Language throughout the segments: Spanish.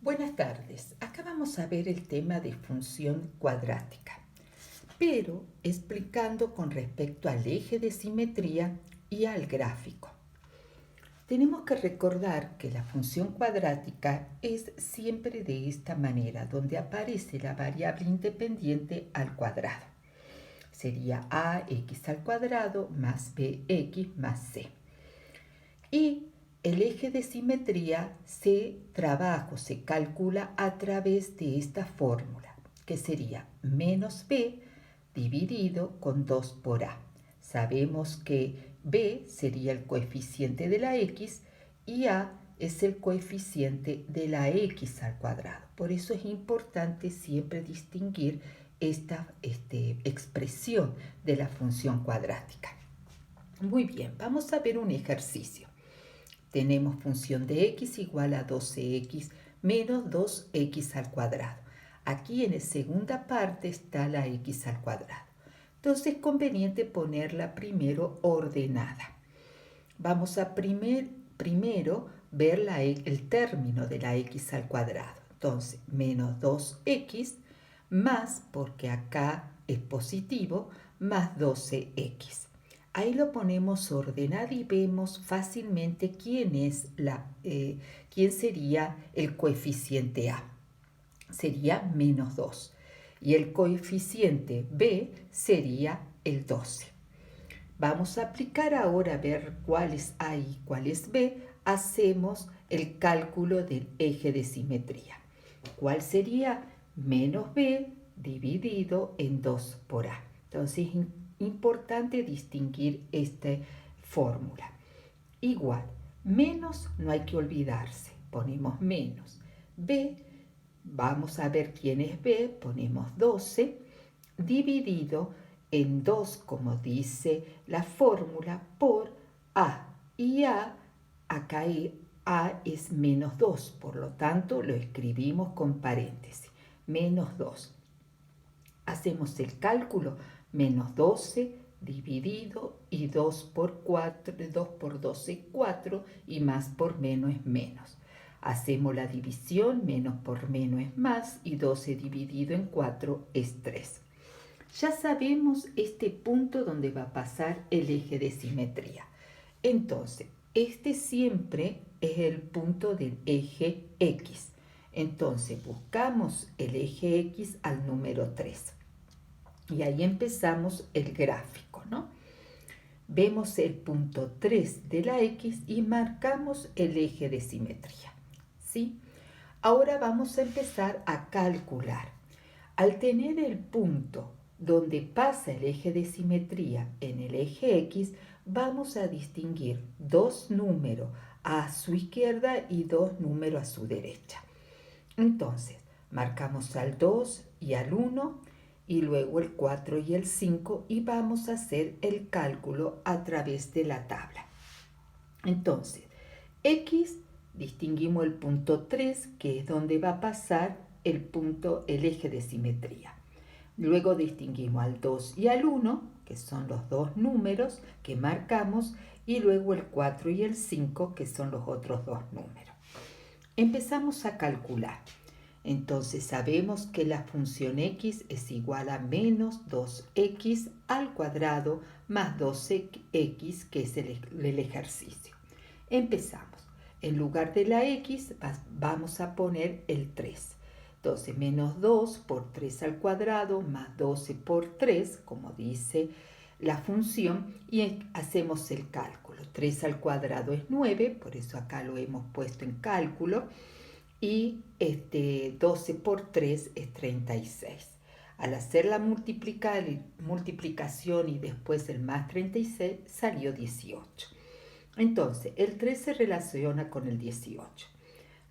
Buenas tardes. Acá vamos a ver el tema de función cuadrática, pero explicando con respecto al eje de simetría y al gráfico. Tenemos que recordar que la función cuadrática es siempre de esta manera, donde aparece la variable independiente al cuadrado. Sería ax al cuadrado más bx más c. Y el eje de simetría se trabaja o se calcula a través de esta fórmula, que sería menos b dividido con 2 por a. Sabemos que b sería el coeficiente de la x y a es el coeficiente de la x al cuadrado. Por eso es importante siempre distinguir esta expresión de la función cuadrática. Muy bien, vamos a ver un ejercicio. Tenemos función de x igual a 12x menos 2x al cuadrado. Aquí en la segunda parte está la x al cuadrado. Entonces es conveniente ponerla primero ordenada. Vamos a primero ver el término de la x al cuadrado. Entonces menos 2x más, porque acá es positivo, más 12x. Ahí lo ponemos ordenado y vemos fácilmente quién sería el coeficiente a. Sería menos 2. Y el coeficiente b sería el 12. Vamos a aplicar ahora a ver cuál es a y cuál es b. Hacemos el cálculo del eje de simetría. ¿Cuál sería? Menos b dividido en 2 por a. Entonces es importante distinguir esta fórmula. Igual, menos no hay que olvidarse, ponemos menos. B, vamos a ver quién es b, ponemos 12, dividido en 2, como dice la fórmula, por a. Y acá a es menos 2, por lo tanto lo escribimos con paréntesis, menos 2. Hacemos el cálculo, menos 12 dividido y 2 por 4, 2 por 12, 4 y más por menos es menos. Hacemos la división, menos por menos es más y 12 dividido en 4 es 3. Ya sabemos este punto donde va a pasar el eje de simetría. Entonces, este siempre es el punto del eje X. Entonces, buscamos el eje X al número 3. Y ahí empezamos el gráfico, ¿no? Vemos el punto 3 de la X y marcamos el eje de simetría, ¿sí? Ahora vamos a empezar a calcular. Al tener el punto donde pasa el eje de simetría en el eje X, vamos a distinguir dos números a su izquierda y dos números a su derecha. Entonces, marcamos al 2 y al 1 y luego el 4 y el 5 y vamos a hacer el cálculo a través de la tabla. Entonces, X, distinguimos el punto 3, que es donde va a pasar el eje de simetría. Luego distinguimos al 2 y al 1, que son los dos números que marcamos, y luego el 4 y el 5, que son los otros dos números. Empezamos a calcular. Entonces sabemos que la función x es igual a menos 2x al cuadrado más 12x, que es el ejercicio. Empezamos. En lugar de la x vamos a poner el 3. Entonces menos 2 por 3 al cuadrado más 12 por 3, como dice la función, y hacemos el cálculo. 3 al cuadrado es 9, por eso acá lo hemos puesto en cálculo. Y 12 por 3 es 36. Al hacer la multiplicación y después el más 36, salió 18. Entonces, el 3 se relaciona con el 18.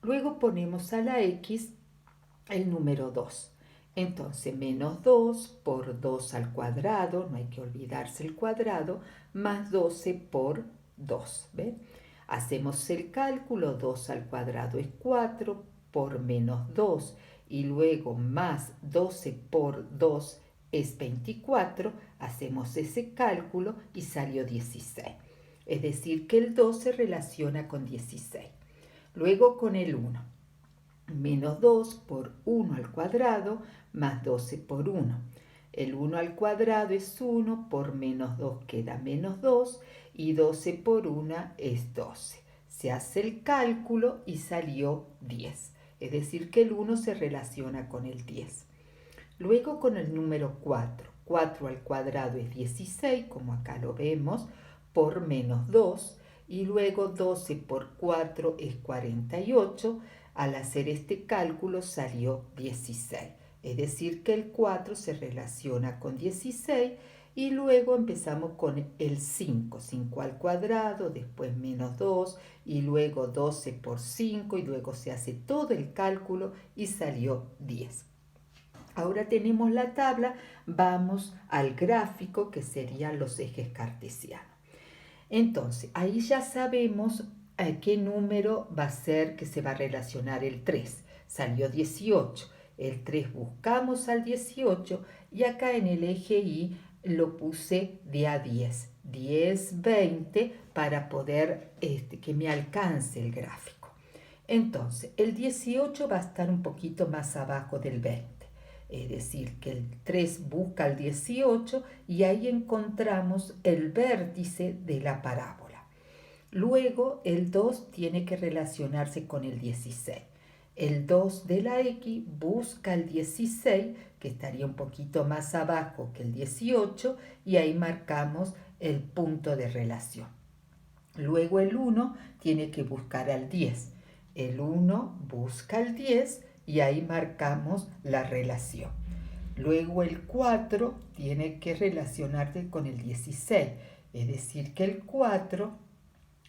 Luego ponemos a la x el número 2. Entonces, menos 2 por 2 al cuadrado, no hay que olvidarse el cuadrado, más 12 por 2. ¿Ven? Hacemos el cálculo, 2 al cuadrado es 4 por menos 2 y luego más 12 por 2 es 24. Hacemos ese cálculo y salió 16. Es decir, que el 2 se relaciona con 16. Luego con el 1. Menos 2 por 1 al cuadrado más 12 por 1. El 1 al cuadrado es 1, por menos 2 queda menos 2 y 12 por 1 es 12. Se hace el cálculo y salió 10. Es decir, que el 1 se relaciona con el 10. Luego con el número 4. 4 al cuadrado es 16, como acá lo vemos, por menos 2. Y luego 12 por 4 es 48. Al hacer este cálculo salió 16. Es decir, que el 4 se relaciona con 16 y luego empezamos con el 5. 5 al cuadrado, después menos 2 y luego 12 por 5 y luego se hace todo el cálculo y salió 10. Ahora tenemos la tabla, vamos al gráfico que serían los ejes cartesianos. Entonces, ahí ya sabemos a qué número va a ser que se va a relacionar el 3. Salió 18. El 3 buscamos al 18 y acá en el eje Y lo puse de a 10. 10, 20 para poder que me alcance el gráfico. Entonces, el 18 va a estar un poquito más abajo del 20. Es decir, que el 3 busca el 18 y ahí encontramos el vértice de la parábola. Luego el 2 tiene que relacionarse con el 16. El 2 de la X busca el 16, que estaría un poquito más abajo que el 18, y ahí marcamos el punto de relación. Luego el 1 tiene que buscar al 10. El 1 busca el 10 y ahí marcamos la relación. Luego el 4 tiene que relacionarse con el 16, es decir, que el 4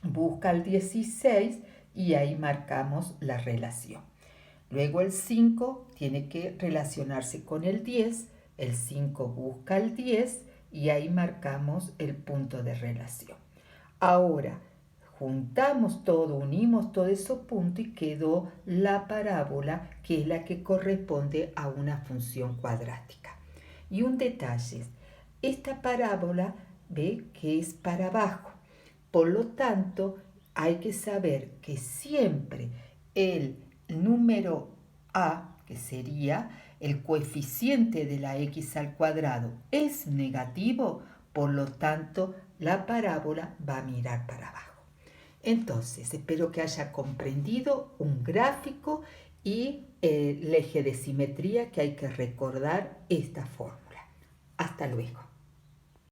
busca el 16 y ahí marcamos la relación. Luego el 5 tiene que relacionarse con el 10, el 5 busca el 10 y ahí marcamos el punto de relación. Ahora, juntamos todo, unimos todos esos puntos y quedó la parábola, que es la que corresponde a una función cuadrática. Y un detalle, esta parábola ve que es para abajo, por lo tanto hay que saber que siempre el número a, que sería el coeficiente de la x al cuadrado, es negativo, por lo tanto la parábola va a mirar para abajo. Entonces, espero que haya comprendido un gráfico y el eje de simetría, que hay que recordar esta fórmula. Hasta luego.